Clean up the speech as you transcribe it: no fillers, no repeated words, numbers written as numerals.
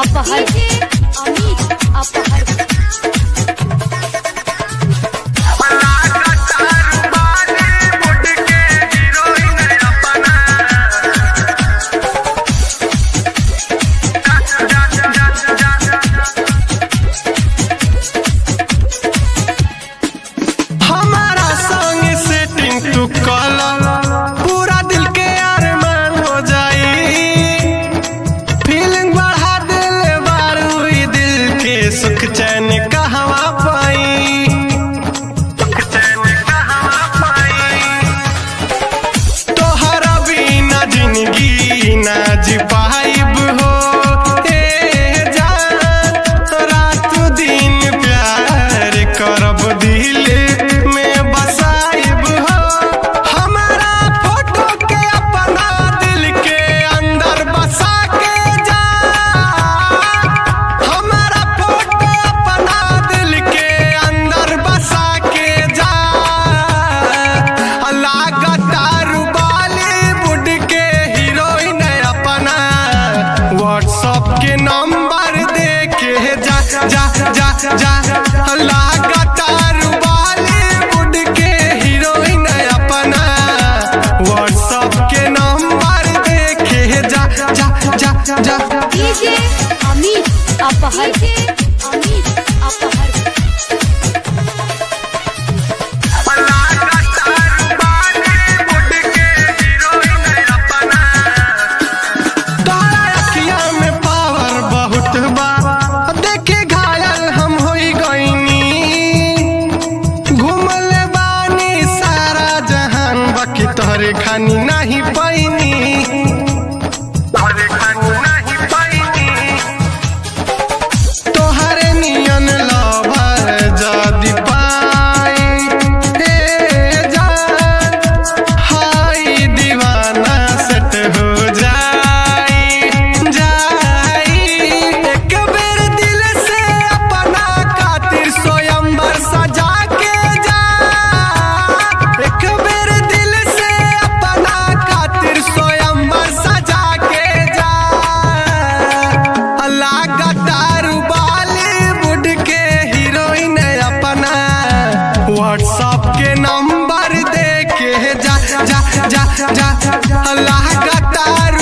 अपहर अमित अपहर पूरा दिल के अरमान हो जाई, फीलिंग बढ़ा दिल बारू दिल के सुख चैन कहवा पाई, सुख चैन कहवा पाई। तोहरा बिना जिंदगी ना जी पाइब हो ए जान, रात दिन प्यार करब दिल में बसाइब हो। हमारा फोटो के अपना दिल के अंदर बसा के जा, हमारा फोटो अपना दिल के अंदर बसा के जा। लगातार बॉलीवुड के हीरोइन अपना व्हाट्सएप के नंबर दे के जा जा जा जा। लगातार बॉलीवुड के हीरोइन अपना व्हाट्सएप के नंबर दे के जा जा जा जा। डीजे अमित अपहर अमित अपहर तोहरे खानी नहीं पैनी, तोहरे खानी नहीं पैनी। तोहरे नियन लवर जदी पाई हे जान, हाई दीवाना सेट हो जाई जाई। एक बेर दिल से अपना खातिर स्वयंवर सजा के जा, एक बेर दिल से अपना खातिर स्वयंवर सजा के जा। लगातार बॉलीवुड के हीरोइन अपना व्हाट्सएप के नंबर दे के जा जा जा जा। लगातार